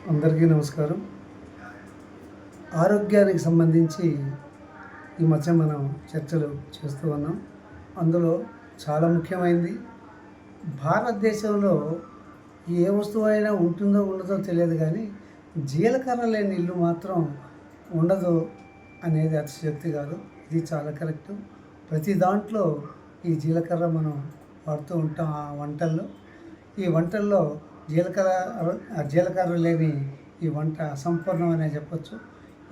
అందరికీ నమస్కారం. ఆరోగ్యానికి సంబంధించి ఈ మధ్య మనం చర్చలు చేస్తూ ఉన్నాం. అందులో చాలా ముఖ్యమైనది భారతదేశంలో ఏ వస్తువైనా ఉంటుందో ఉండదో తెలియదు కానీ జీలకర్ర లేని ఇల్లు మాత్రం ఉండదు అనేది అతిశయోక్తి కాదు. ఇది చాలా కరెక్టు. ప్రతి దాంట్లో ఈ జీలకర్ర మనం వాడుతూ ఉంటాం. ఆ వంటల్లో ఈ వంటల్లో జీలకర్ర లేని ఈ వంట అసంపూర్ణమనే చెప్పొచ్చు.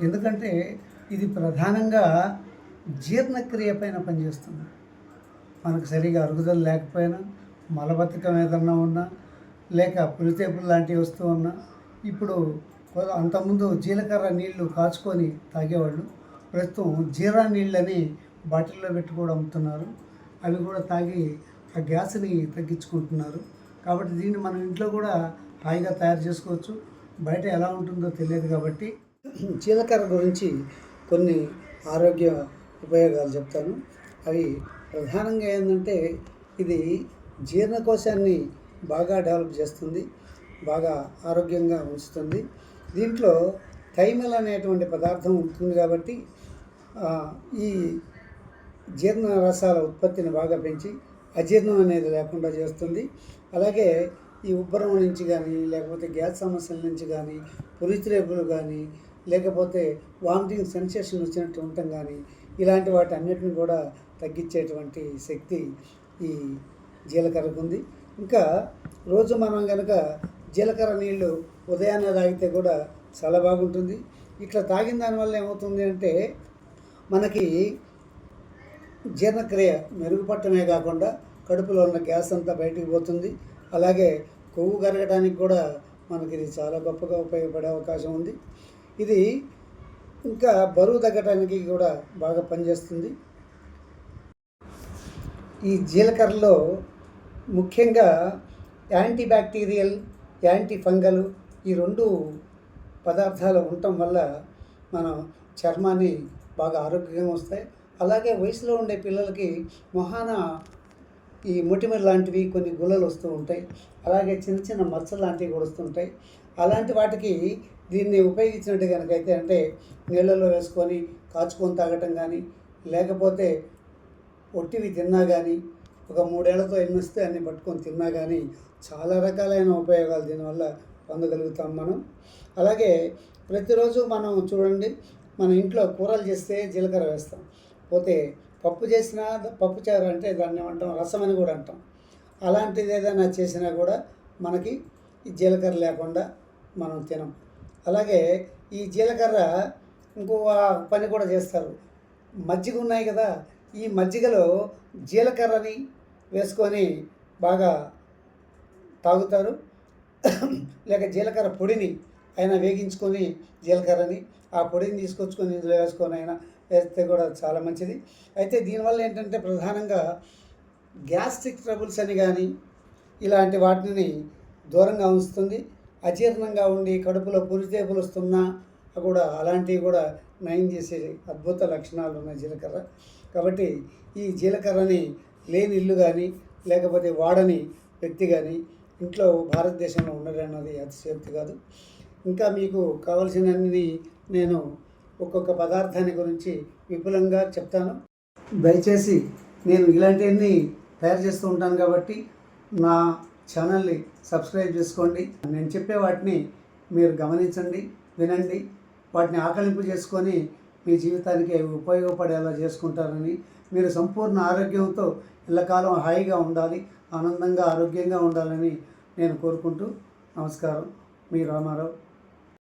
ఎందుకంటే ఇది ప్రధానంగా జీర్ణక్రియ పైన పనిచేస్తుంది. మనకు సరిగా అరుగుదల లేకపోయినా, మలబద్ధకం ఏదన్నా ఉన్నా, లేక పులితేపులు లాంటివి వస్తూ ఉన్నా, ఇప్పుడు అంతకుముందు జీలకర్ర నీళ్లు కాచుకొని తాగేవాళ్ళు. ప్రస్తుతం జీరా నీళ్ళని బాటిల్లో పెట్టి కూడా అమ్ముతున్నారు. అవి కూడా తాగి ఆ గ్యాస్ని తగ్గించుకుంటున్నారు. కాబట్టి దీన్ని మనం ఇంట్లో కూడా హాయిగా తయారు చేసుకోవచ్చు. బయట ఎలా ఉంటుందో తెలియదు కాబట్టి జీలకర్ర గురించి కొన్ని ఆరోగ్య ఉపయోగాలు చెప్తాను. అవి ప్రధానంగా ఏంటంటే ఇది జీర్ణకోశాన్ని బాగా డెవలప్ చేస్తుంది, బాగా ఆరోగ్యంగా ఉంచుతుంది. దీంట్లో థైమల్ అనేటువంటి పదార్థం ఉంటుంది కాబట్టి ఈ జీర్ణ రసాల ఉత్పత్తిని బాగా పెంచి అజీర్ణం అనేది లేకుండా చేస్తుంది. అలాగే ఈ ఉబ్బరం నుంచి కానీ, లేకపోతే గ్యాస్ సమస్యల నుంచి కానీ, పులిత్రేపులు కానీ, లేకపోతే వామిటింగ్ సెన్సేషన్ వచ్చినట్టు ఉండటం కానీ, ఇలాంటి వాటి అన్నిటిని కూడా తగ్గించేటువంటి శక్తి ఈ జీలకర్రకు ఉంది. ఇంకా రోజు మనం కనుక జీలకర్ర నీళ్ళు ఉదయాన్నే తాగితే కూడా చాలా బాగుంటుంది. ఇట్లా తాగిన దానివల్ల ఏమవుతుంది అంటే మనకి జీర్ణక్రియ మెరుగుపడటమే కాకుండా కడుపులో ఉన్న గ్యాస్ అంతా బయటికి పోతుంది. అలాగే కొవ్వు కరగడానికి కూడా మనకి ఇది చాలా గొప్పగా ఉపయోగపడే అవకాశం ఉంది. ఇది ఇంకా బరువు తగ్గడానికి కూడా బాగా పనిచేస్తుంది. ఈ జీలకర్రలో ముఖ్యంగా యాంటీ బ్యాక్టీరియల్, యాంటీ ఫంగల్ ఈ రెండు పదార్థాలు ఉండటం వల్ల మనం చర్మాన్ని బాగా ఆరోగ్యంగా వస్తాయి. అలాగే వయసులో ఉండే పిల్లలకి మొహాన ఈ మొటిమలు లాంటివి కొన్ని గుల్లలు వస్తూ ఉంటాయి. అలాగే చిన్న చిన్న మచ్చలు లాంటివి కూడా వస్తుంటాయి. అలాంటి వాటికి దీన్ని ఉపయోగించినట్టు కనుకైతే అంటే నీళ్ళల్లో వేసుకొని కాచుకొని తాగటం కానీ, లేకపోతే ఒట్టివి తిన్నా కానీ, ఒక 3 ఏళ్లతో ఎన్ని వస్తే అన్ని పట్టుకొని తిన్నా కానీ చాలా రకాలైన ఉపయోగాలు దీనివల్ల పొందగలుగుతాం మనం. అలాగే ప్రతిరోజు మనం చూడండి, మన ఇంట్లో కూరలు చేస్తే జీలకర్ర వేస్తాం. పోతే పప్పు చేసినా, పప్పు చారు అంటే దాన్ని ఏమంటాం, రసం అని కూడా అంటాం. అలాంటిది ఏదైనా చేసినా కూడా మనకి ఈ జీలకర్ర లేకుండా మనం తినం. అలాగే ఈ జీలకర్ర ఇంకో పని కూడా చేస్తారు. మజ్జిగ ఉన్నాయి కదా, ఈ మజ్జిగలో జీలకర్రని వేసుకొని బాగా తాగుతారు. లేక జీలకర్ర పొడిని అయినా వేగించుకొని జీలకర్రని ఆ పొడిని తీసుకొచ్చుకొని ఇందులో వేసుకొని అయినా వేస్తే కూడా చాలా మంచిది. అయితే దీనివల్ల ఏంటంటే ప్రధానంగా గ్యాస్ట్రిక్ ట్రబుల్స్ అని కానీ ఇలాంటి వాటిని దూరంగా ఉంచుతుంది. అజీర్ణంగా ఉండి కడుపులో పులితేపులు వస్తున్నా కూడా అలాంటివి కూడా నయం చేసే అద్భుత లక్షణాలు ఉన్నాయి జీలకర్ర. కాబట్టి ఈ జీలకర్రని లేని ఇల్లు కానీ, లేకపోతే వాడని వ్యక్తి కానీ ఇంట్లో భారతదేశంలో ఉండడం అన్నది అతిశయోక్తి కాదు. ఇంకా మీకు కావలసినన్ని నేను ఒక్కొక్క పదార్థాన్ని గురించి విపులంగా చెప్తాను. దయచేసి నేను ఇలాంటివన్నీ తయారు చేస్తూ ఉంటాను కాబట్టి నా ఛానల్ని సబ్స్క్రైబ్ చేసుకోండి. నేను చెప్పే వాటిని మీరు గమనించండి, వినండి, వాటిని ఆకలింపు చేసుకొని మీ జీవితానికి ఉపయోగపడేలా చేసుకుంటారని, మీరు సంపూర్ణ ఆరోగ్యంతో ఎల్లకాలం హాయిగా ఉండాలి, ఆనందంగా ఆరోగ్యంగా ఉండాలని నేను కోరుకుంటూ నమస్కారం. మీ రామారావు.